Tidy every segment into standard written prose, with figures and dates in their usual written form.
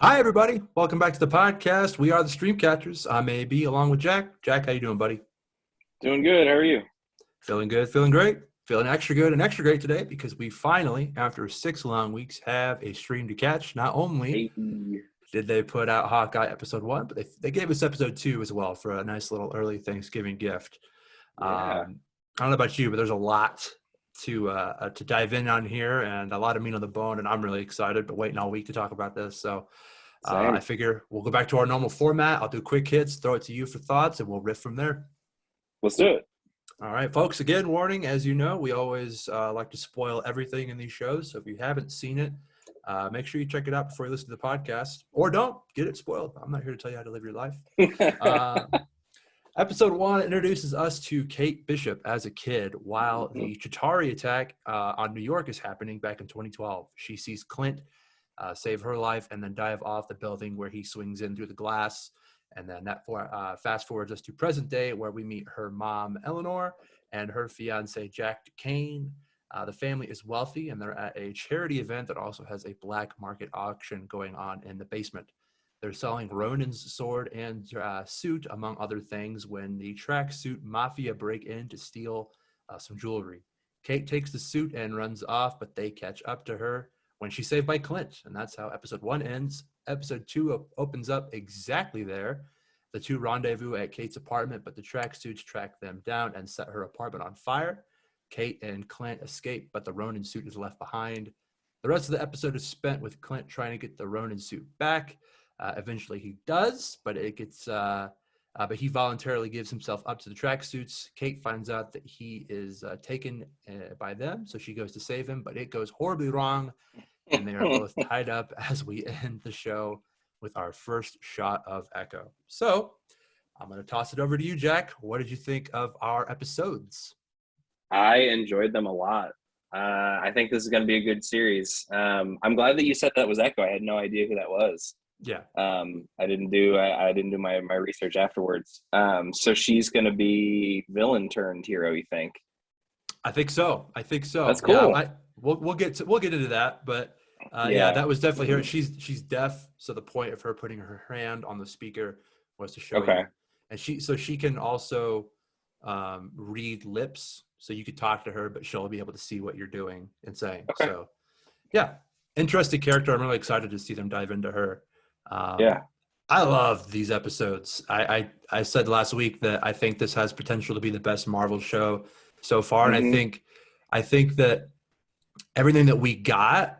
Hi, everybody. Welcome back to the podcast. We are the Stream Catchers. I'm AB along with Jack. Jack, how you doing, buddy? Doing good. How are you? Feeling good, feeling great. Feeling extra good and extra great today because we finally, after 6 long weeks, have a stream to catch. Not only Hey. did they put out Hawkeye episode 1, but they gave us episode 2 as well for a nice little early Thanksgiving gift. Yeah. I don't know about you, but there's a lot to dive in on here and a lot of meat on the bone, and I'm really excited, but waiting all week to talk about this. So I Same. figure we'll go back to our normal format. I'll do quick hits, throw it to you for thoughts, and we'll riff from there. Let's do it. All right, folks. Again, warning, as you know, we always like to spoil everything in these shows. So if you haven't seen it, make sure you check it out before you listen to the podcast. Or don't get it spoiled. I'm not here to tell you how to live your life. Episode 1 introduces us to Kate Bishop as a kid while the Chitauri attack on New York is happening back in 2012. She sees Clint save her life and then dive off the building where he swings in through the glass. And then that fast forwards us to present day where we meet her mom, Eleanor, and her fiance, Jack Duquesne. The family is wealthy and they're at a charity event that also has a black market auction going on in the basement. They're selling Ronin's sword and suit, among other things, when the Tracksuit Mafia break in to steal some jewelry. Kate takes the suit and runs off, but they catch up to her when she's saved by Clint. And that's how episode 1 ends. Episode 2 opens up exactly there. The two rendezvous at Kate's apartment, but the tracksuits track them down and set her apartment on fire. Kate and Clint escape, but the Ronin suit is left behind. The rest of the episode is spent with Clint trying to get the Ronin suit back. Eventually he does, but but he voluntarily gives himself up to the tracksuits. Kate finds out that he is taken by them, so she goes to save him, but it goes horribly wrong, and they are both tied up as we end the show with our first shot of Echo. So I'm going to toss it over to you, Jack. What did you think of our episodes? I enjoyed them a lot. I think this is going to be a good series. I'm glad that you said that was Echo. I had no idea who that was. Yeah. I didn't do my research afterwards. So she's going to be villain turned hero, you think? I think so. That's cool. Yeah, we'll get into that, but yeah, that was definitely her. She's deaf, so the point of her putting her hand on the speaker was to show you. And she can also read lips, so you could talk to her, but she'll be able to see what you're doing and saying. Okay. So yeah, interesting character. I'm really excited to see them dive into her. Yeah. I love these episodes. I said last week that I think this has potential to be the best Marvel show so far, and I think that everything that we got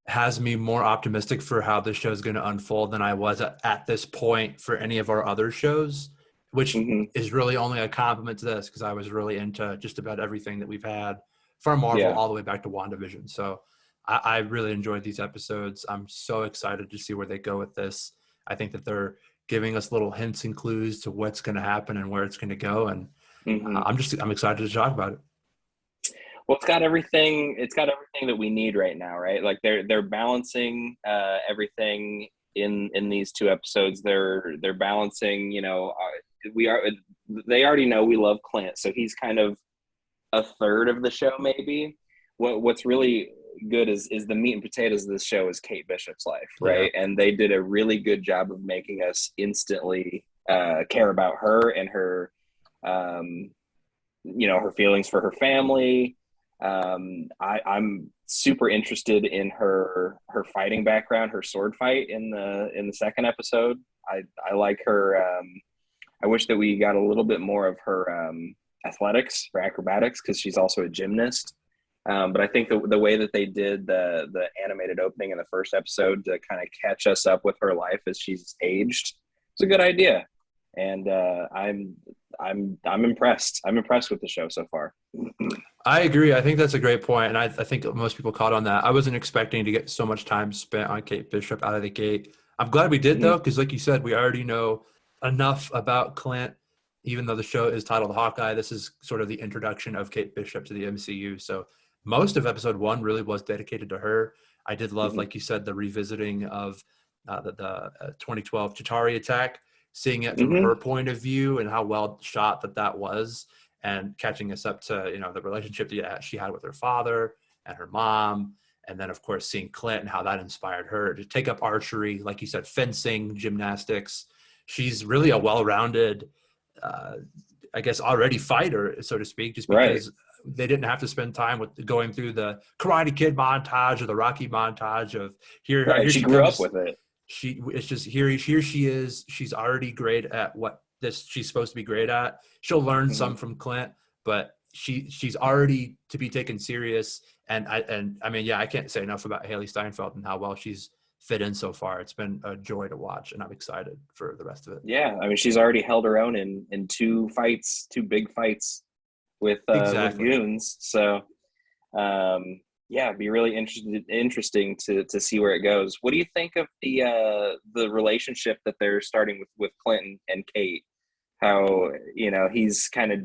has me more optimistic for how this show is going to unfold than I was at this point for any of our other shows, which is really only a compliment to this because I was really into just about everything that we've had from Marvel all the way back to WandaVision. So I really enjoyed these episodes. I'm so excited to see where they go with this. I think that they're giving us little hints and clues to what's going to happen and where it's going to go. And I'm excited to talk about it. Well, it's got everything that we need right now, right? Like they're balancing everything in these two episodes. They're balancing, they already know we love Clint, so he's kind of a third of the show maybe. What's really good is the meat and potatoes of this show is Kate Bishop's life, right? And they did a really good job of making us instantly care about her and her her feelings for her family. I'm super interested in her fighting background, her sword fight in the second episode. I like her. I wish that we got a little bit more of her athletics, her acrobatics, because she's also a gymnast. But I think the way that they did the animated opening in the first episode to kind of catch us up with her life as she's aged, it's a good idea. And I'm impressed. I'm impressed with the show so far. I agree. I think that's a great point, and I think most people caught on that. I wasn't expecting to get so much time spent on Kate Bishop out of the gate. I'm glad we did, though, because like you said, we already know enough about Clint. Even though the show is titled Hawkeye, this is sort of the introduction of Kate Bishop to the MCU. So most of episode 1 really was dedicated to her. I did love, like you said, the revisiting of the 2012 Chitauri attack, seeing it from her point of view and how well shot that was, and catching us up to the relationship that she had with her father and her mom, And then, of course, seeing Clint and how that inspired her to take up archery, like you said, fencing, gymnastics. She's really a well-rounded, I guess, already fighter, so to speak, just Right. because they didn't have to spend time with going through the Karate Kid montage or the Rocky montage of Right. here She she grew up comes. with it. It's just here she is. She's already great at what this she's supposed to be great at. She'll learn Hmm. some from Clint, but she's already to be taken serious. And I mean, yeah, I can't say enough about Haley Steinfeld and how well she's fit in so far. It's been a joy to watch, and I'm excited for the rest of it. Yeah. I mean, she's already held her own in two big fights with Exactly. goons. So yeah, it'd be really interesting to see where it goes. What do you think of the relationship that they're starting with Clinton and Kate? How, he's kind of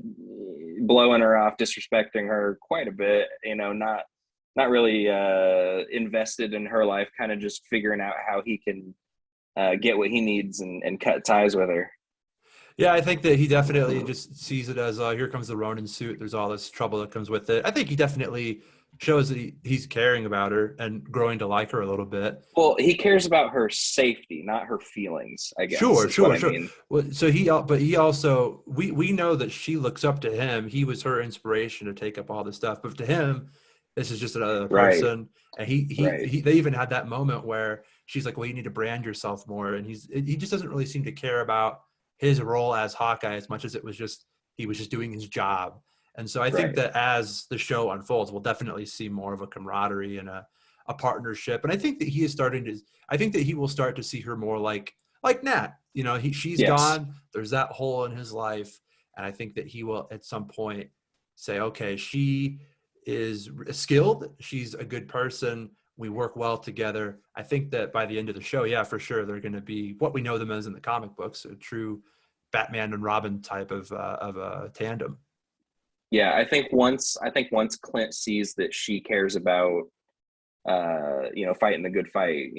blowing her off, disrespecting her quite a bit, not really invested in her life, kind of just figuring out how he can get what he needs and cut ties with her. Yeah, I think that he definitely just sees it as here comes the Ronin suit. There's all this trouble that comes with it. I think he definitely shows that he's caring about her and growing to like her a little bit. Well, he cares about her safety, not her feelings, I guess, Sure, is what sure, I sure. mean. Well, so but he also, we know that she looks up to him. He was her inspiration to take up all this stuff. But to him, this is just another Right, person. And right, they even had that moment where she's like, well, you need to brand yourself more. And he just doesn't really seem to care about his role as Hawkeye as much as he was just doing his job. And so I think right, that as the show unfolds, we'll definitely see more of a camaraderie and a partnership. And I think that I think that he will start to see her more like Nat. She's yes, gone. There's that hole in his life. And I think that he will at some point say, okay, she is skilled. She's a good person. We work well together. I think that by the end of the show, yeah, for sure, they're going to be what we know them as in the comic books, a true Batman and Robin type of a tandem. yeah. I think once Clint sees that she cares about fighting the good fight,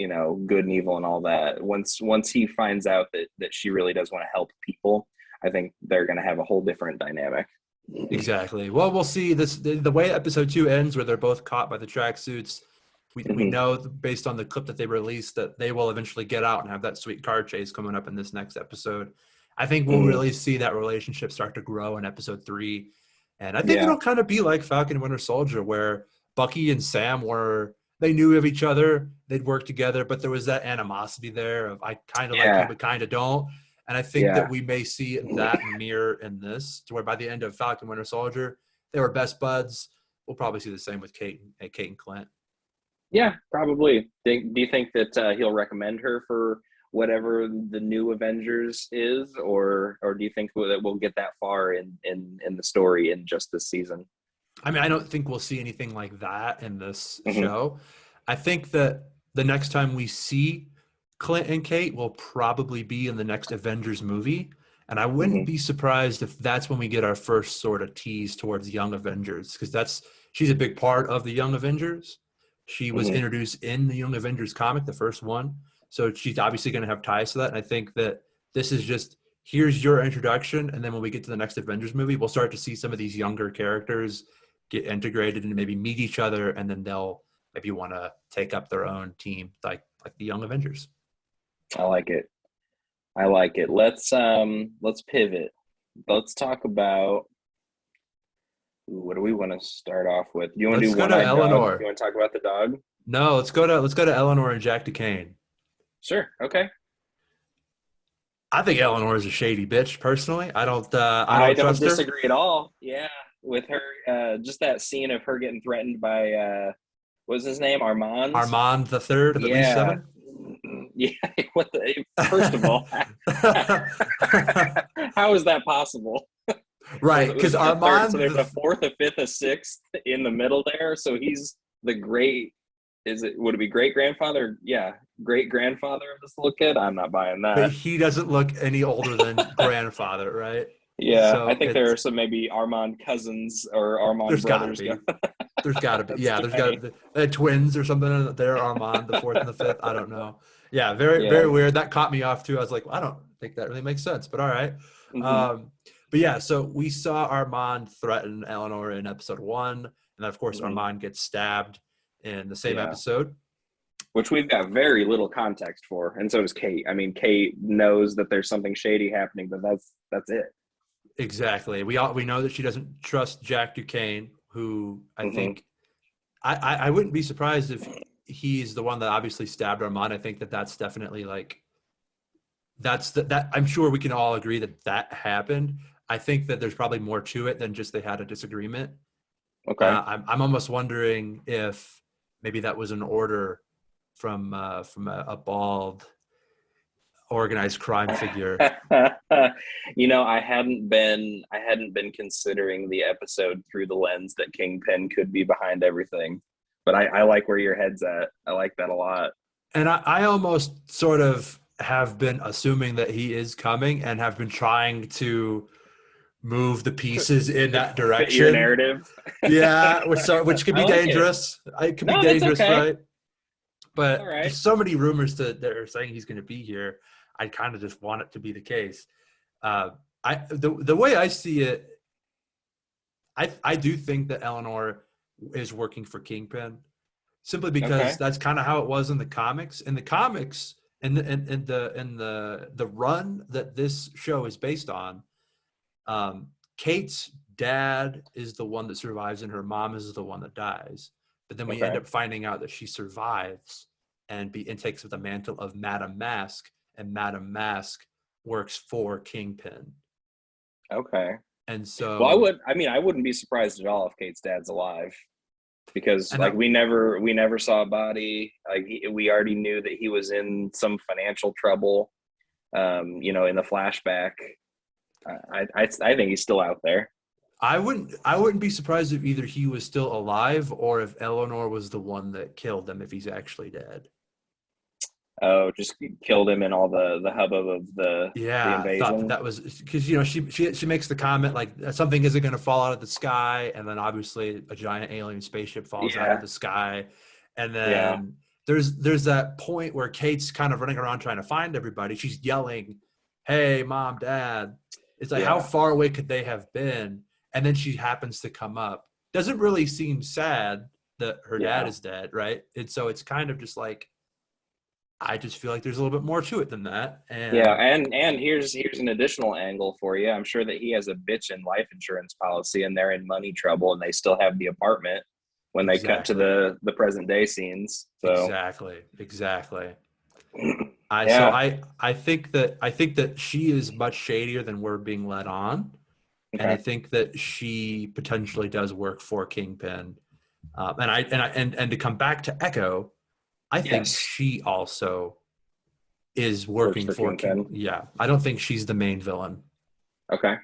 good and evil and all that. Once he finds out that she really does want to help people, I think they're going to have a whole different dynamic. Exactly. Well, we'll see the way episode 2 ends, where they're both caught by the tracksuits. We Hmm. know based on the clip that they released that they will eventually get out and have that sweet car chase coming up in this next episode. I think we'll Hmm. really see that relationship start to grow in episode 3. And I think Yeah, it'll kind of be like Falcon and Winter Soldier, where Bucky and Sam they knew of each other, they'd work together, but there was that animosity there of I kind of like you, yeah, but kind of don't. And I think that yeah. we may see that mirror in this, to where by the end of Falcon Winter Soldier, they were best buds. We'll probably see the same with Kate and Clint. Yeah, probably. Do you think that he'll recommend her for whatever the new Avengers is, or do you think that we'll get that far in the story in just this season? I mean, I don't think we'll see anything like that in this Hmm. show. I think that the next time we see Clint and Kate will probably be in the next Avengers movie. And I wouldn't Hmm. be surprised if that's when we get our first sort of tease towards Young Avengers, because she's a big part of the Young Avengers. She was Hmm. introduced in the Young Avengers comic, the first one. So she's obviously going to have ties to that. And I think that this is just here's your introduction. And then when we get to the next Avengers movie, we'll start to see some of these younger characters get integrated and maybe meet each other, and then they'll maybe want to take up their own team, like the Young Avengers. I like it. I like it. Let's pivot. Let's talk about what do we want to start off with? Do you want to do Let's go to one-eyed dog? Eleanor. You want to talk about the dog? No, let's go to Eleanor and Jack Duquesne. Sure. Okay. I think Eleanor is a shady bitch. Personally, I I don't don't trust her. disagree at all. Yeah, with her, just that scene of her getting threatened by what was his name, Armand? Armand III of at least Yeah, seven. yeah. What the? First of all, how is that possible? Right, Was because it the third? So Armand there's the a fourth, a fifth, a sixth in the middle there. So he's the great. Would it be great grandfather? Yeah, great grandfather of this little kid. I'm not buying but that. he doesn't look any older than grandfather, right? Yeah, I So think there are some maybe Armand cousins or Armand there's got to brothers go. be. There's got to be. That's Yeah, too there's got to many. be. They had twins or something. They're Armand, the fourth and the fifth. I don't know. Yeah, very, Yeah. very weird. That caught me off too. I was like, well, I don't think that really makes sense, but all right. Hmm. Um, but yeah, so we saw Armand threaten Eleanor in episode 1. And then, of course, Hmm. Armand gets stabbed in the same Yeah. episode. Which we've got very little context for, and so does Kate. I mean, Kate knows that there's something shady happening, but that's it. Exactly. We know that she doesn't trust Jack Duquesne, who I Hmm. think I wouldn't be surprised if he's the one that obviously stabbed Armand. I think that that's definitely like that I'm sure we can all agree that that happened. I think that there's probably more to it than just they had a disagreement. Okay. I'm almost wondering if maybe that was an order from a bald organized crime figure. I hadn't been considering the episode through the lens that Kingpin could be behind everything, but I like where your head's at. I like that a lot. And I almost sort of have been assuming that he is coming and have been trying to move the pieces in To that fit your direction. narrative. Yeah, which could I be like it. dangerous. It could be No, that's dangerous, okay. right? All But right. there's so many rumors that are saying he's going to be here. I kind of just want it to be the case. Uh, the way I see it, I do think that Eleanor is working for Kingpin simply because Okay. that's kind of how it was in the comics. In the comics, in the run that this show is based on, Kate's dad is the one that survives and her mom is the one that dies. But then we end Okay. up finding out that she survives and takes up the mantle of Madame Mask, and Madame Mask works for Kingpin. Okay. And Well, so I wouldn't be surprised at all if Kate's dad's alive, because and like that we never saw a body. Like we already knew that he was in some financial trouble. In the flashback, I think he's still out there. I wouldn't be surprised if either he was still alive or if Eleanor was the one that killed him if he's actually dead. Oh, just killed him in all the hubbub of the Yeah, I thought that invasion. that was because she makes the comment like something isn't going to fall out of the sky, and then obviously a giant alien spaceship falls out of Yeah, the sky, and yeah, then there's that point where Kate's kind of running around trying to find everybody. She's yelling, "Hey, mom, dad!" It's like how yeah, far away could they have been? And then she happens to come up. Doesn't really seem sad that her dad yeah, is dead, right? And so it's kind of just like I just feel like there's a little bit more to it than that, yeah. and And here's an additional angle for you. I'm sure that he has a bitchin' life insurance policy, and they're in money trouble, and they still have the apartment when they cut to exactly. the present day scenes. So Exactly. I so yeah, I think that she is much shadier than we're being led on, and I okay, think that she potentially does work for Kingpin. And to come back to Echo, I think yes, she also is works working for for King. Kingpin. Yeah, I don't think she's the main villain. Okay,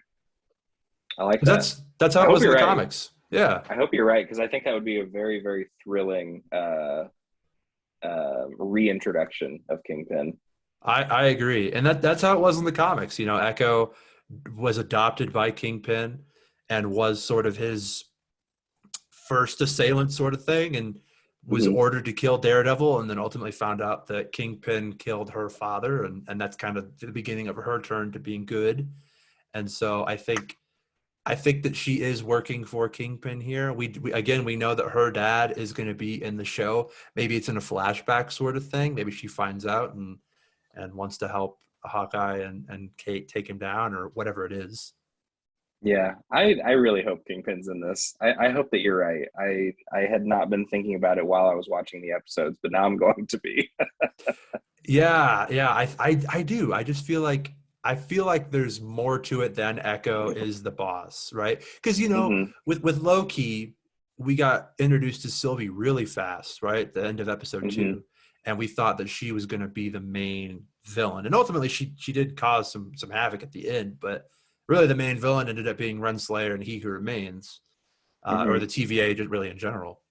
I like 'Cause that. that's how I it hope was in you're the right. comics. Yeah, I hope you're right, because I think that would be a very, very thrilling reintroduction of Kingpin. I agree, and that's how it was in the comics. Echo was adopted by Kingpin and was sort of his first assailant sort of thing, and was Hmm. ordered to kill Daredevil, and then ultimately found out that Kingpin killed her father, and that's kind of the beginning of her turn to being good. And so I think that she is working for Kingpin here. We know that her dad is going to be in the show. Maybe it's in a flashback sort of thing. Maybe she finds out and wants to help Hawkeye and Kate take him down or whatever it is. Yeah, I really hope Kingpin's in this. I hope that you're right. I had not been thinking about it while I was watching the episodes, but now I'm going to be. Yeah, I do. I feel like there's more to it than Echo is the boss, right? Because Hmm. with Loki, we got introduced to Sylvie really fast, right? At the end of episode Hmm. 2, and we thought that she was going to be the main villain, and ultimately she did cause some havoc at the end, but really the main villain ended up being Renslayer and He Who Remains, or Hmm. the TVA, just really in general.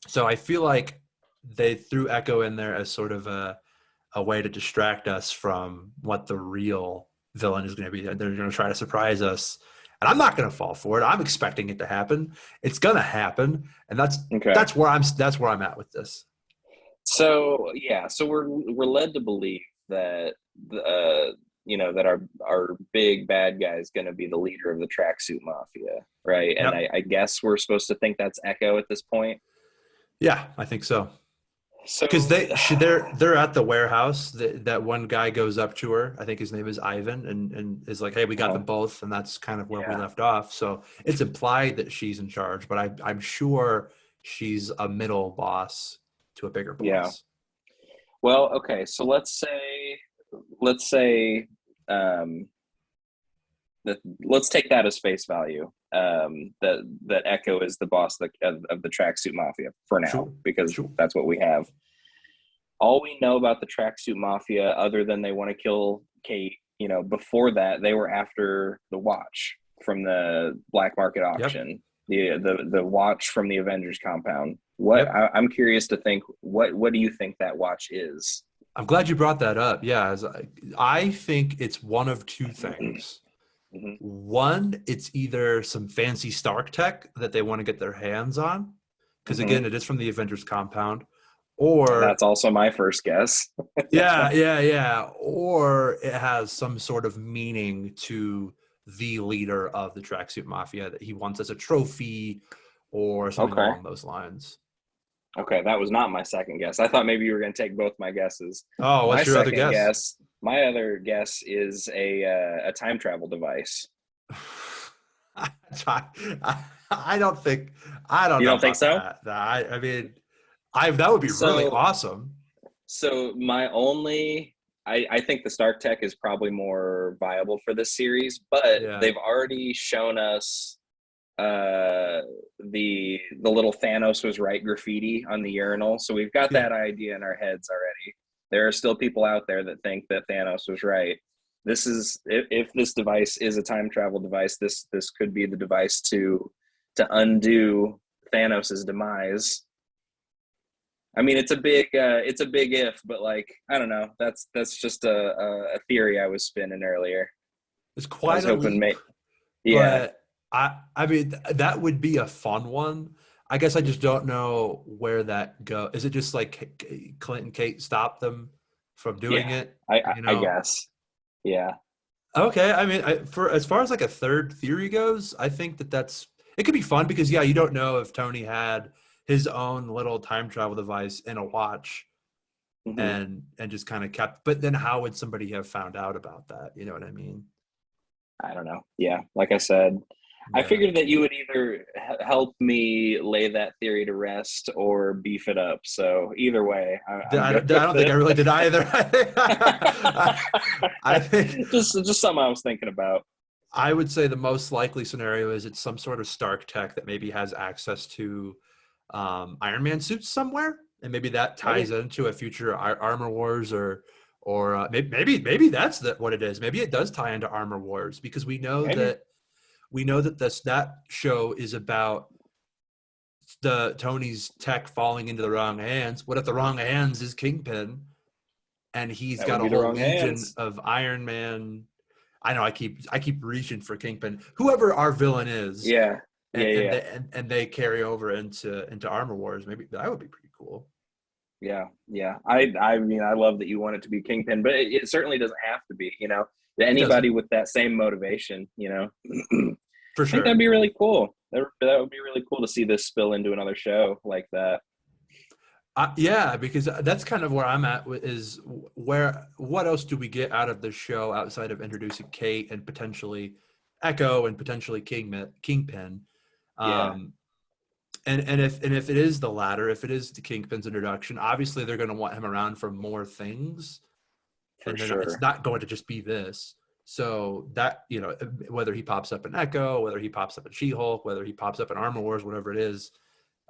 So I feel like they threw Echo in there as sort of a way to distract us from what the real villain is going to be. They're going to try to surprise us, and I'm not going to fall for it. I'm expecting it to happen. It's going to happen, and that's Okay. that's where I'm at with this. So yeah, so we're led to believe that that our big bad guy is going to be the leader of the Tracksuit Mafia, right? And Yep. I guess we're supposed to think that's Echo at this point. Yeah, I think so. So Because they're at the warehouse. That one guy goes up to her. I think his name is Ivan, and is like, "Hey, we got them both," and that's kind of where we yeah, left off. So it's implied that she's in charge, but I'm sure she's a middle boss to a bigger yeah. boss. Well, okay. So let's say um, that let's take that as face value. That Echo is the boss of the Tracksuit Mafia for now, Sure, because sure. that's what we have. All we know about the Tracksuit Mafia, other than they want to kill Kate, before that they were after the watch from the black market Yep, auction, the watch from the Avengers compound. What yep. I'm curious to think, what do you think that watch is? I'm glad you brought that up. Yeah, I think it's one of two things. Mhm. One, it's either some fancy Stark tech that they want to get their hands on, because Mhm. again, it is from the Avengers compound, or That's also my first guess. yeah, or it has some sort of meaning to the leader of the Tracksuit Mafia that he wants as a trophy or something Okay. along those lines. Okay, that was not my second guess. I thought maybe you were going to take both my guesses. Oh, My what's your other second guess? guess, my other guess is a time travel device. I don't think I don't You know don't think about so? that. I mean, I that would be really So, awesome. so my only, I think the Stark Tech is probably more viable for this series, but Yeah. they've already shown us the little Thanos was right graffiti on the urinal, so we've got Yeah. that idea in our heads already. There are still people out there that think that Thanos was right. This is, if this device is a time travel device, this could be the device to undo Thanos's demise. I mean, it's a big if, but like, I don't know. That's just a theory I was spinning earlier. It's I quite was a hoping, leap, yeah, but I mean that would be a fun one. I guess I just don't know where that go. Is it just like Clint and Kate stop them from doing yeah. it? I guess, yeah, Okay. I mean, for as far as like a third theory goes, I think that's it could be fun because yeah, you don't know if Tony had his own little time travel device in a watch hmm and just kind of kept. But then how would somebody have found out about that? You know what I mean? I don't know. Yeah, like I said, I Yeah. figured that you would either help me lay that theory to rest or beef it up. So either way, I'm good I with don't think I it. really did either. I think just something I was thinking about. I would say the most likely scenario is it's some sort of Stark tech that maybe has access to Iron Man suits somewhere, and maybe that ties Maybe, into a future Armor Wars or maybe that's what it is. Maybe it does tie into Armor Wars because maybe. we know that this that show is about the Tony's tech falling into the wrong hands. What if the wrong hands is Kingpin and he's That would got a be the whole wrong legion hands. of Iron Man. I know I keep reaching for Kingpin, whoever our villain is, Yeah, yeah, yeah, and they carry over into Armor Wars. Maybe that would be pretty cool. yeah, yeah. I mean, I love that you want it to be Kingpin, but it certainly doesn't have to be. It doesn't, Anybody with that same motivation. for I think that'd sure. be really cool. That would be really cool to see this spill into another show like that. Yeah, because that's kind of where I'm at. Is where what else do we get out of the show outside of introducing Kate and potentially Echo and potentially Kingpin? Yeah, Um, and if it is the latter, if it is the Kingpin's introduction, obviously they're going to want him around for more things, for and it's sure. not going to just be this. So that whether he pops up in Echo, whether he pops up in She-Hulk, whether he pops up in Armor Wars, whatever it is,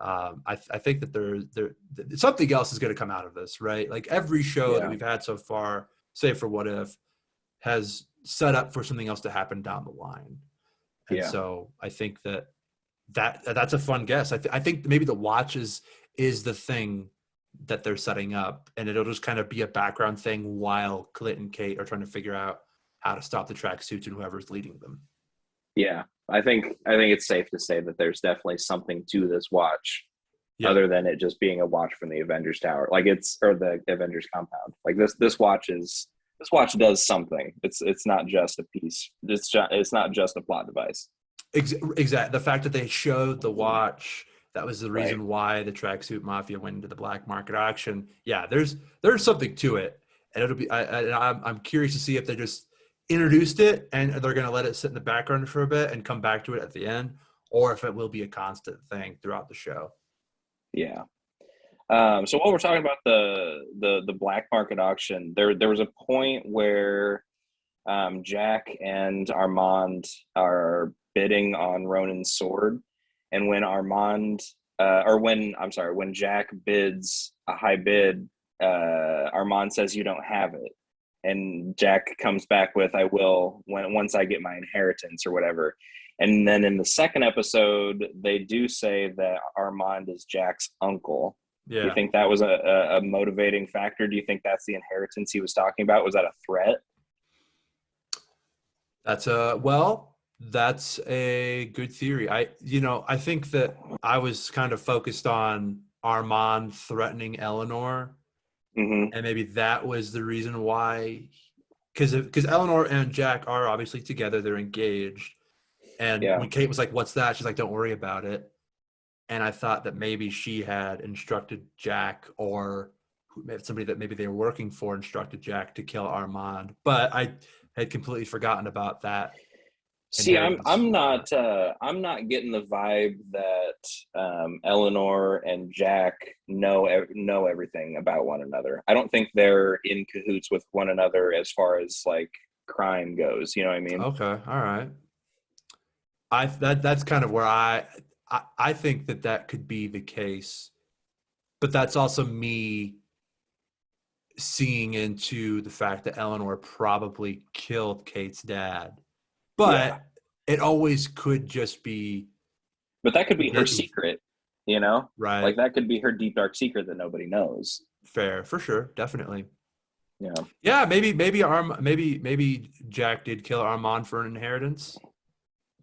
I think that there something else is going to come out of this, right? Like every show that Yeah, we've had so far, save for What If, has set up for something else to happen down the line, and yeah, so I think that's a fun guess. I think maybe the watch is the thing that they're setting up, and it'll just kind of be a background thing while Clint and Kate are trying to figure out how to stop the tracksuits and whoever's leading them. yeah. I think it's safe to say that there's definitely something to this watch, Yeah, other than it just being a watch from the Avengers Tower, like or the Avengers compound. Like this watch does something. It's not just a piece. It's not just a plot device. exactly. The fact that they showed the watch That was the Right. reason why the Tracksuit Mafia went into the black market auction. Yeah, there's something to it, and it'll be. I'm curious to see if they just introduced it and they're going to let it sit in the background for a bit and come back to it at the end, or if it will be a constant thing throughout the show. Yeah. So while we're talking about the black market auction, there was a point where Jack and Armand are bidding on Ronan's sword, and when when Jack bids a high bid, Armand says you don't have it, and Jack comes back with I will once I get my inheritance or whatever. And then in the second episode, they do say that Armand is Jack's uncle. Do you Yeah, think that was a motivating factor? Do you think that's the inheritance he was talking about? Was that a threat? that's a good theory. I think that I was kind of focused on Armand threatening Eleanor, Mm-hmm. and maybe that was the reason why. Because Eleanor and Jack are obviously together, they're engaged. And Yeah. when Kate was like, "What's that?" She's like, "Don't worry about it." And I thought that maybe she had instructed Jack, or somebody that maybe they were working for instructed Jack to kill Armand. But I had completely forgotten about that See, inheritance. I'm not getting the vibe that Eleanor and Jack know everything about one another. I don't think they're in cahoots with one another as far as like crime goes. You know what I mean? Okay, all right. That's kind of where I think that could be the case, but that's also me seeing into the fact that Eleanor probably killed Kate's dad. Yeah, But it always could just be but that could be her that, secret. You know, right. like that could be her deep dark secret that nobody knows. Fair, for sure, definitely. Yeah. Yeah, maybe Jack did kill Armand for an inheritance.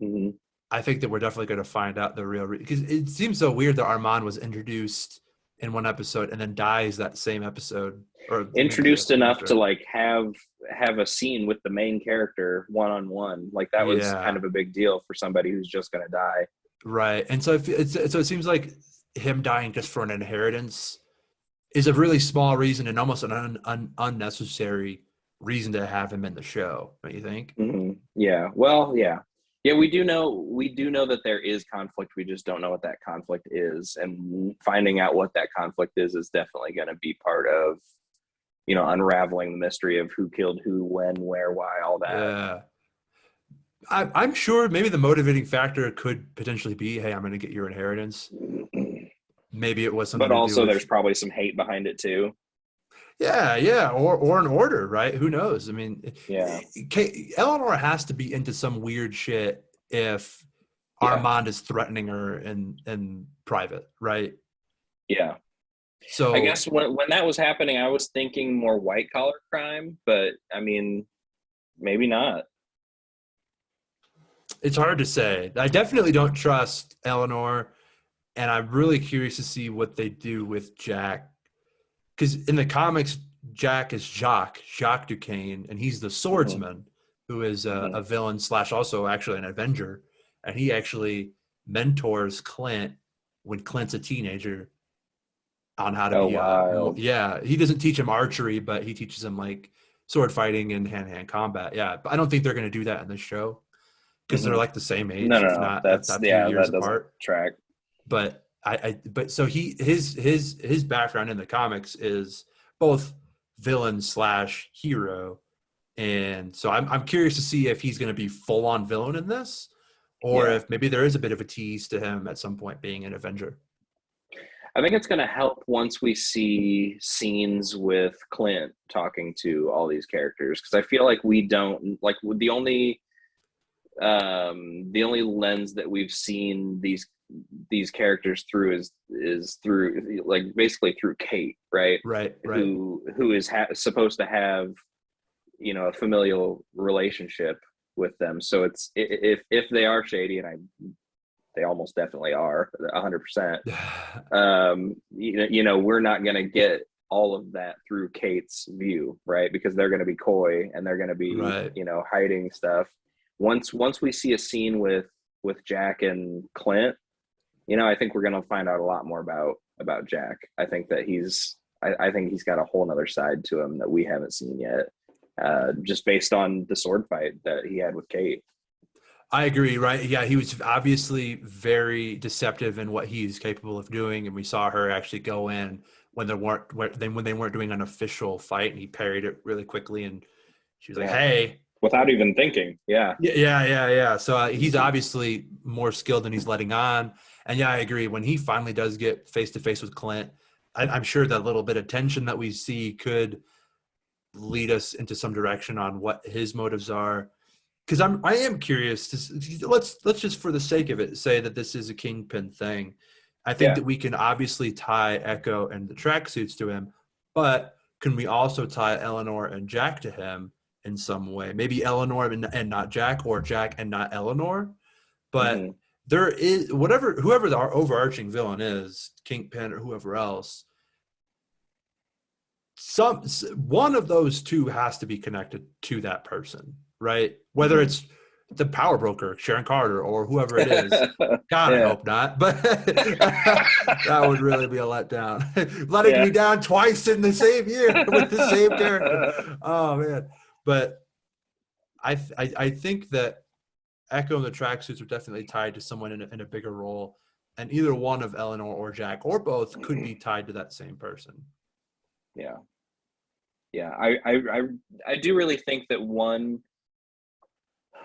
Mm-hmm. I think that we're definitely going to find out the real because it seems so weird that Armand was introduced in one episode and then dies that same episode, or maybe the Introduced episode enough to after. like have a scene with the main character one on one. Like that was kind Yeah, of a big deal for somebody who's just going to die. right. And so it seems like him dying just for an inheritance is a really small reason and almost an unnecessary reason to have him in the show. Don't you think? Mm-hmm. Yeah. Well, yeah. Yeah, we do know that there is conflict. We just don't know what that conflict is, and finding out what that conflict is definitely going to be part of unraveling the mystery of who killed who, when, where, why, all that. Yeah. I'm sure maybe the motivating factor could potentially be, hey, I'm going to get your inheritance. Maybe it was something But to do also, with, there's probably some hate behind it too. yeah, or an order, right? Who knows? I mean, Yeah. Eleanor has to be into some weird shit if Yeah. Armand is threatening her in private, right? Yeah. I So guess when that was happening, I was thinking more white collar crime, but I mean, maybe not. it's hard to say. I definitely don't trust Eleanor, and I'm really curious to see what they do with Jack. Because in the comics, Jack is Jacques Duquesne, and he's the Hmm. swordsman who is Hmm. a villain slash also actually an Avenger, and he actually mentors Clint when Clint's a teenager on how to Oh, be wild. yeah, he doesn't teach him archery, but he teaches him like sword fighting and hand-to-hand combat. Yeah, but I don't think they're going to do that in this show because they're Hmm. like the same No, age, no, if no. not That's a few yeah. years That doesn't apart. track. But but so his background in the comics is both villain slash hero, and so I'm curious to see if he's going to be full on villain in this, or Yeah. if maybe there is a bit of a tease to him at some point being an Avenger. I think it's going to help once we see scenes with Clint talking to all these characters because I feel like we don't like the only lens that we've seen these characters through is through like basically through Kate, right? Right, right. Who is supposed to have a familial relationship with them. So it's if they are shady, and they almost definitely are 100%. We're not going to get all of that through Kate's view, right? Because they're going to be coy and they're going to be, Right. hiding stuff. Once we see a scene with Jack and Clint, I think we're gonna find out a lot more about Jack. I think that I think he's got a whole other side to him that we haven't seen yet, just based on the sword fight that he had with Kate. I agree, right? Yeah, he was obviously very deceptive in what he's capable of doing, and we saw her actually go in when they weren't doing an official fight, and he parried it really quickly, and she was like, Yeah, "Hey." without even thinking. Yeah, Yeah. So he's obviously more skilled than he's letting on. And yeah, I agree. When he finally does get face to face with Clint, I'm sure that little bit of tension that we see could lead us into some direction on what his motives are. Because I am curious. Let's just for the sake of it say that this is a kingpin thing. I think yeah. that we can obviously tie Echo and the tracksuits to him, but can we also tie Eleanor and Jack to him in some way? Maybe Eleanor and not Jack, or Jack and not Eleanor. But Hmm. there is whoever our overarching villain is, Kingpin or whoever else. One of those two has to be connected to that person, right? Whether Hmm. it's the power broker, Sharon Carter, or whoever it is. God, I Yeah, hope not. But that would really be a letdown. Letting yeah. me down twice in the same year with the same character. Oh man. But I think that Echo and the tracksuits are definitely tied to someone in a bigger role, and either one of Eleanor or Jack or both could be tied to that same person. Yeah, yeah. I do really think that one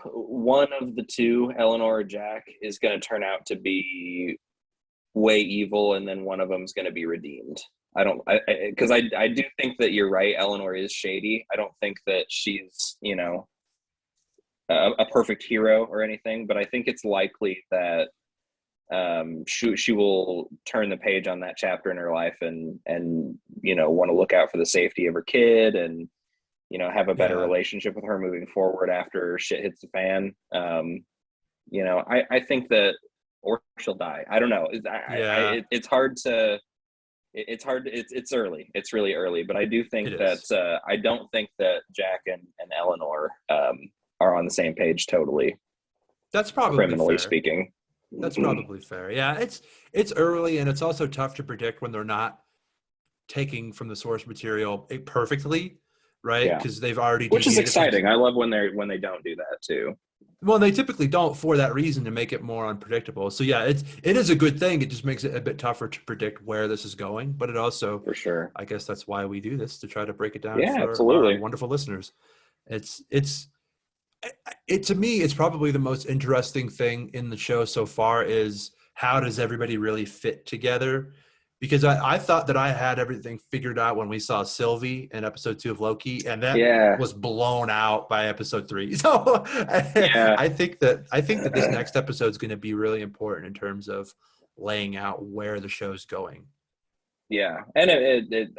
of the two, Eleanor or Jack, is going to turn out to be way evil, and then one of them is going to be redeemed. I don't, because I do think that you're right. Eleanor is shady. I don't think that she's a perfect hero or anything, but I think it's likely that she will turn the page on that chapter in her life, and want to look out for the safety of her kid, and have a better Yeah, relationship with her moving forward after shit hits the fan. I think that, or she'll die. I don't know. yeah, It's hard to. It's hard. It's early. It's really early, but I do it think that is. I don't think that Jack and Eleanor are on the same page totally, That's probably criminally fair. speaking. That's probably fair. Yeah, it's early, and it's also tough to predict when they're not taking from the source material perfectly, right? Yeah, Because they've already which is deviated from. exciting. I love when they don't do that too. Well, they typically don't for that reason, to make it more unpredictable. So yeah, it is a good thing. It just makes it a bit tougher to predict where this is going, but it also, For sure. I guess that's why we do this, to try to break it down Yeah, for our absolutely. wonderful listeners. It's to me, it's probably the most interesting thing in the show so far is how does everybody really fit together? Because I thought that I had everything figured out when we saw Sylvie in episode 2 of Loki, and that Yeah, was blown out by episode 3. So yeah, I think that this next episode is going to be really important in terms of laying out where the show's going. yeah. And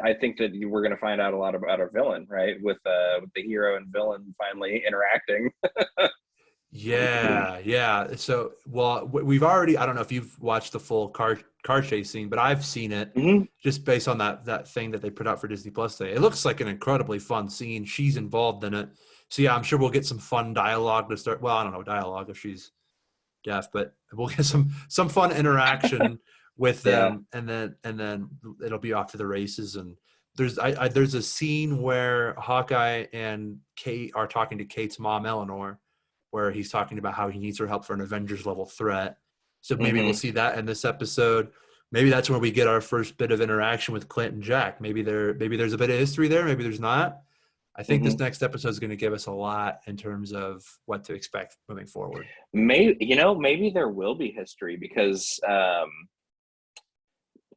I think that we're going to find out a lot about our villain, right? With the hero and villain finally interacting. Yeah. So, well, we've already. I don't know if you've watched the full car chase scene, but I've seen it Hmm. just based on that thing that they put out for Disney Plus today. It looks like an incredibly fun scene. She's involved in it, so yeah, I'm sure we'll get some fun dialogue to start. Well, I don't know dialogue if she's deaf, but we'll get some fun interaction with Yeah. them, and then it'll be off to the races. And there's a scene where Hawkeye and Kate are talking to Kate's mom, Eleanor, where he's talking about how he needs her help for an Avengers level threat. So maybe we'll Hmm. see that in this episode. Maybe that's where we get our first bit of interaction with Clint and Jack. Maybe there's a bit of history there. Maybe there's not. I think Hmm. this next episode is going to give us a lot in terms of what to expect moving forward. Maybe there will be history because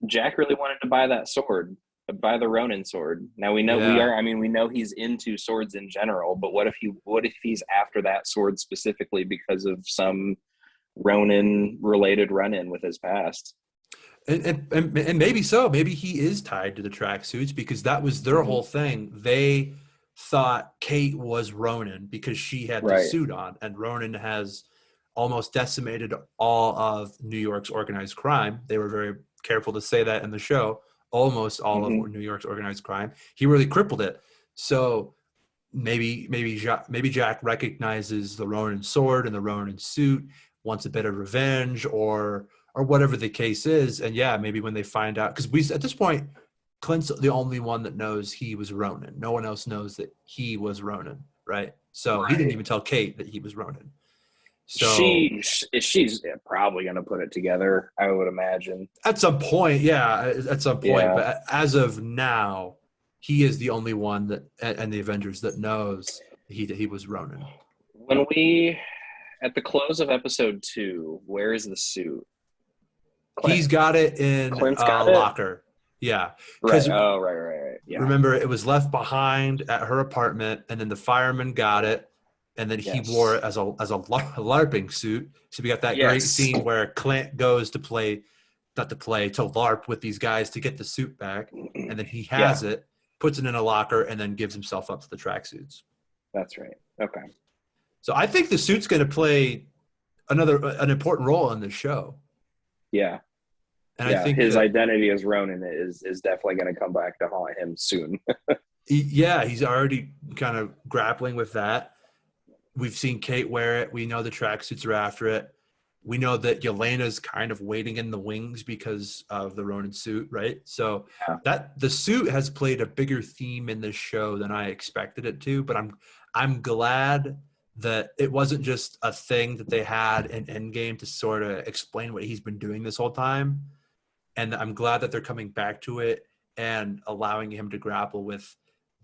Jack really wanted to buy that sword, buy the Ronin sword. Now we know we Yeah. are. I mean, we know he's into swords in general, but what if he's after that sword specifically because of some Ronin related run in with his past? And maybe so. Maybe he is tied to the tracksuits because that was their Hmm. whole thing. They thought Kate was Ronin because she had the Right. suit on, and Ronin has almost decimated all of New York's organized crime. They were very careful to say that in the show. Almost all of Hmm. New York's organized crime. He really crippled it. So maybe Jack recognizes the Ronin sword and the Ronin suit, wants a bit of revenge, or whatever the case is. And yeah, maybe when they find out, because we at this point, Clint's the only one that knows he was Ronin. No one else knows that he was Ronin, right? So he didn't even tell Kate that he was Ronin. So she's probably going to put it together, I would imagine. at some point, yeah, at some point. Yeah. But as of now, he is the only one that, and the Avengers, that knows he was Ronin. When we, at the close of episode 2, where is the suit? He's got it in Clint's a got it? locker. Yeah. Right. Oh, right. Yeah. Remember, it was left behind at her apartment, and then the fireman got it, and then he wore it as a LARPing suit. So we got that great scene where Clint goes to LARP with these guys to get the suit back, and then he has it, puts it in a locker, and then gives himself up to the tracksuits. That's right. Okay. So I think the suit's going to play an important role in this show. Yeah. And I think his identity as Ronin is definitely going to come back to haunt him soon. He's already kind of grappling with that. We've seen Kate wear it. We know the tracksuits are after it. We know that Yelena's kind of waiting in the wings because of the Ronin suit, right? So that the suit has played a bigger theme in this show than I expected it to. But I'm glad that it wasn't just a thing that they had in Endgame to sort of explain what he's been doing this whole time. And I'm glad that they're coming back to it and allowing him to grapple with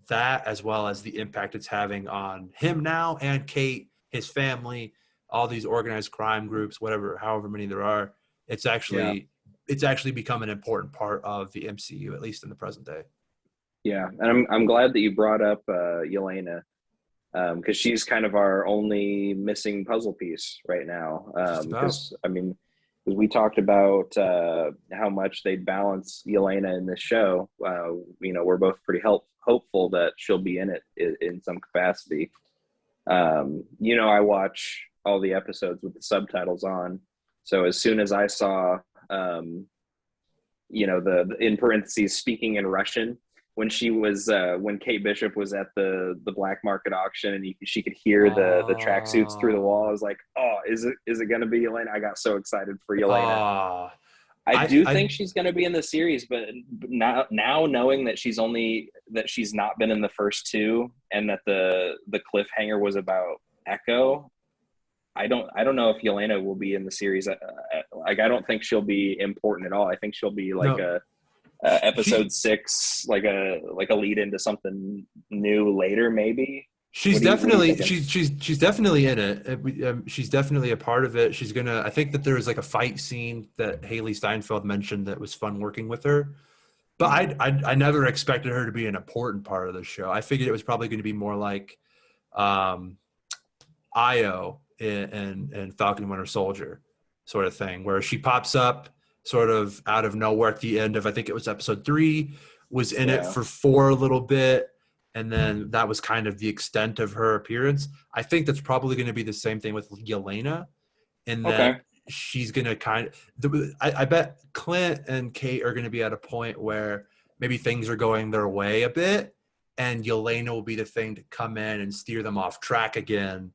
that, as well as the impact it's having on him now and Kate, his family, all these organized crime groups, however many there are. It's actually become an important part of the MCU, at least in the present day. Yeah, and I'm glad that you brought up Yelena, because she's kind of our only missing puzzle piece right now. Because we talked about how much they balance Yelena in this show. We're both pretty hopeful that she'll be in it in some capacity. I watch all the episodes with the subtitles on. So as soon as I saw, the in parentheses, speaking in Russian, when she was, when Kate Bishop was at the black market auction and she could hear the tracksuits through the wall, I was like, oh, is it going to be Yelena? I got so excited for Yelena. I think she's going to be in the series, but now knowing that she's not been in the first 2 and that the cliffhanger was about Echo, I don't know if Yelena will be in the series. I don't think she'll be important at all. I think she'll be like episode 6, like a lead into something new later, maybe. She's definitely in it. She's definitely a part of it. She's gonna. I think that there was like a fight scene that Haley Steinfeld mentioned that was fun working with her. But I never expected her to be an important part of the show. I figured it was probably going to be more like Io in Falcon and Winter Soldier sort of thing, where she pops up sort of out of nowhere at the end of, I think it was episode 3, was in it for 4 a little bit. And then that was kind of the extent of her appearance. I think that's probably going to be the same thing with Yelena, in that she's going to I bet Clint and Kate are going to be at a point where maybe things are going their way a bit, and Yelena will be the thing to come in and steer them off track again.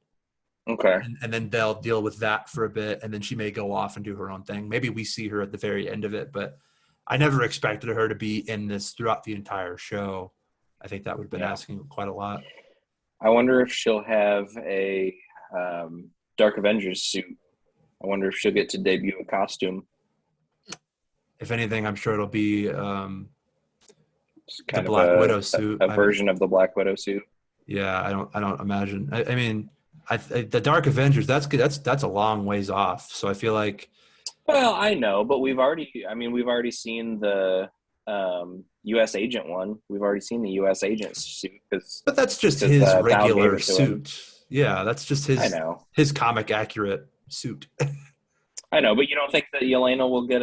Okay. And then they'll deal with that for a bit, and then she may go off and do her own thing. Maybe we see her at the very end of it, but I never expected her to be in this throughout the entire show. I think that would have been asking quite a lot. I wonder if she'll have a Dark Avengers suit. I wonder if she'll get to debut a costume. If anything, I'm sure it'll be the Black Widow suit. A version of the Black Widow suit. Yeah, I don't imagine. I mean, the Dark Avengers, that's a long ways off. So I feel like. Well, I know, but we've already seen the U.S. agent one. We've already seen the U.S. agent suit. But that's just his regular suit. Yeah, that's just his. I know. His comic accurate suit. I know, but you don't think that Yelena will get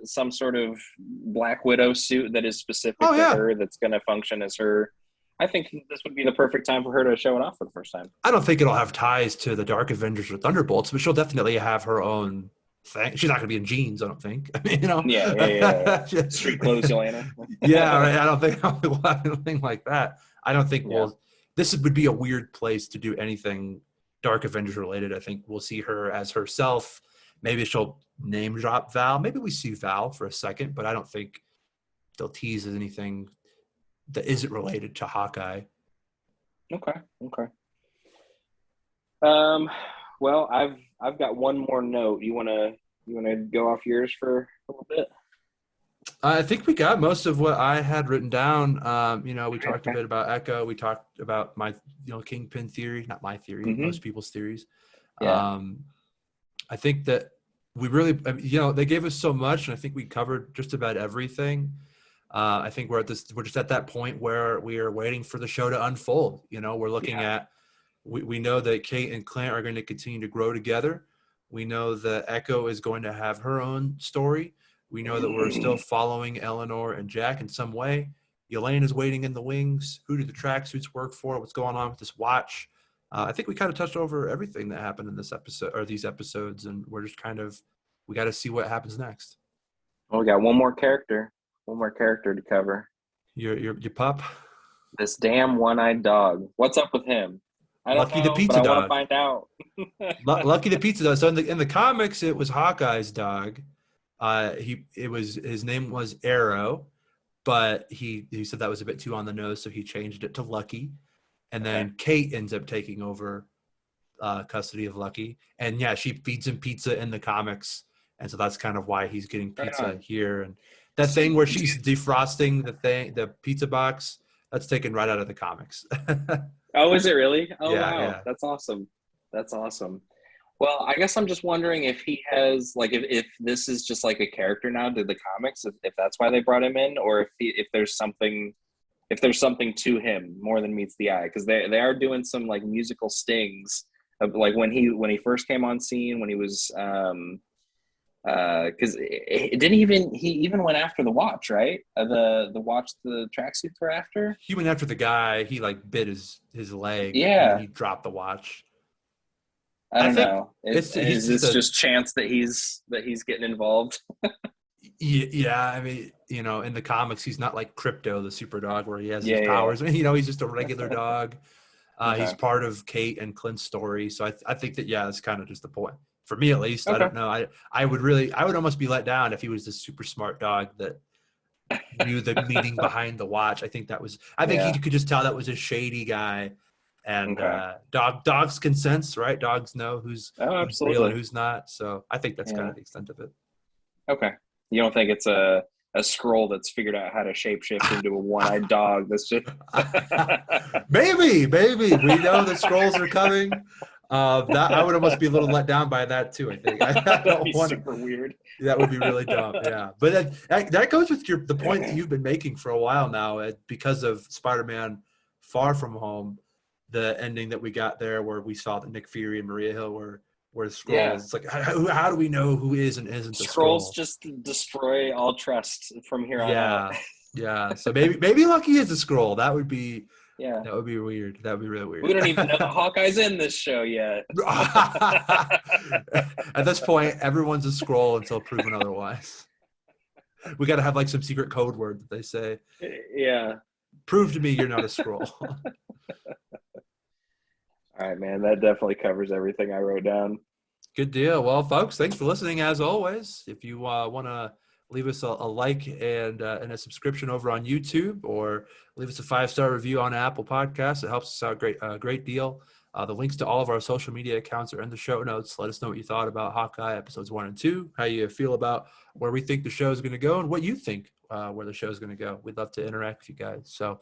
some sort of Black Widow suit that is specific to her, that's going to function as her? I think this would be the perfect time for her to show it off for the first time. I don't think it'll have ties to the Dark Avengers or Thunderbolts, but she'll definitely have her own thing. She's not going to be in jeans, I don't think. I mean, Yeah. Street clothes, Yelena. Yeah, right. I don't think we'll have anything like that. I don't think this would be a weird place to do anything Dark Avengers related. I think we'll see her as herself. Maybe she'll name drop Val. Maybe we see Val for a second, but I don't think they'll tease anything that isn't related to Hawkeye. Okay. Well, I've got one more note. You wanna go off yours for a little bit? I think we got most of what I had written down. We talked a Okay. bit about Echo. We talked about my, Kingpin theory, not my theory, Mm-hmm. most people's theories. Yeah. Um, I think that we really, they gave us so much, and I think we covered just about everything. I think we're just at that point where we are waiting for the show to unfold. We're looking Yeah. at, we know that Kate and Clint are going to continue to grow together. We know that Echo is going to have her own story. We know that we're still following Eleanor and Jack in some way. Elaine is waiting in the wings. Who do the tracksuits work for? What's going on with this watch? I think we kind of touched over everything that happened in this episode or these episodes, and we're just we got to see what happens next. Well, we got one more character to cover. Your pup, This damn one-eyed dog. What's up with him? I don't Lucky the know, but pizza I want to dog. find out. Lucky the pizza dog. So in the comics, it was Hawkeye's dog. His name was Arrow, but he said that was a bit too on the nose, so he changed it to Lucky. And then Kate ends up taking over custody of Lucky, and yeah, she feeds him pizza in the comics, and so that's kind of why he's getting pizza here. And that thing where she's defrosting the pizza box, that's taken right out of the comics. Oh, is it really? Oh, Yeah, wow. yeah. That's awesome. Well, I guess I'm just wondering if he has like if this is just like a character now to the comics, if that's why they brought him in, or if there's something to him more than meets the eye, because they are doing some like musical stings of like when he first came on scene, when he was because it didn't even he even went after the watch, right? The watch the tracksuits were after. He went after the guy. He like bit his leg, and then Yeah, he dropped the watch. I I don't think know. he's Is just this a just chance that he's getting involved? yeah. I mean, in the comics, he's not like Crypto, the super dog, where he has his Yeah. powers. He's just a regular dog. He's Okay. part of Kate and Clint's story, so I think that that's kind of just the point for me, at least. I Okay. don't know. I would almost be let down if he was this super smart dog that knew the meaning behind the watch. I think he Yeah. could just tell that was a shady guy. And Okay. dogs can sense, right? Dogs know Oh, who's real and absolutely. who's not. So I think that's kind Yeah. of the extent of it. Okay. You don't think it's a scroll that's figured out how to shapeshift into a one-eyed dog that's just Maybe we know the scrolls are coming. That I would almost be a little let down by that too. I think I that'd be don't want super weird. that would be really dumb. Yeah, but that goes with the point that you've been making for a while now. Because of Spider-Man: Far From Home, the ending that we got there, where we saw that Nick Fury and Maria Hill were Yeah. scrolls. It's like how do we know who is and isn't the Scrolls scroll? just destroy all trust from here on out. Yeah. So maybe Lucky is a scroll. That would be Yeah. weird. That would be really We weird. don't even know that Hawkeye's in this show yet. At this point, everyone's a scroll until proven otherwise. We got to have like some secret code word that they say. Yeah. Prove to me you're not a scroll. All right, man. That definitely covers everything I wrote down. Good deal. Well, folks, thanks for listening as always. If you want to leave us a like and a subscription over on YouTube, or leave us a 5-star review on Apple Podcasts, it helps us out great deal. The links to all of our social media accounts are in the show notes. Let us know what you thought about Hawkeye episodes 1 and 2, how you feel about where we think the show is going to go, and what you think where the show is going to go. We'd love to interact with you guys. So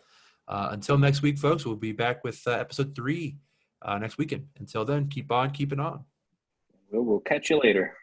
until next week, folks, we'll be back with episode 3 next weekend. Until then, keep on keeping on. We'll catch you later.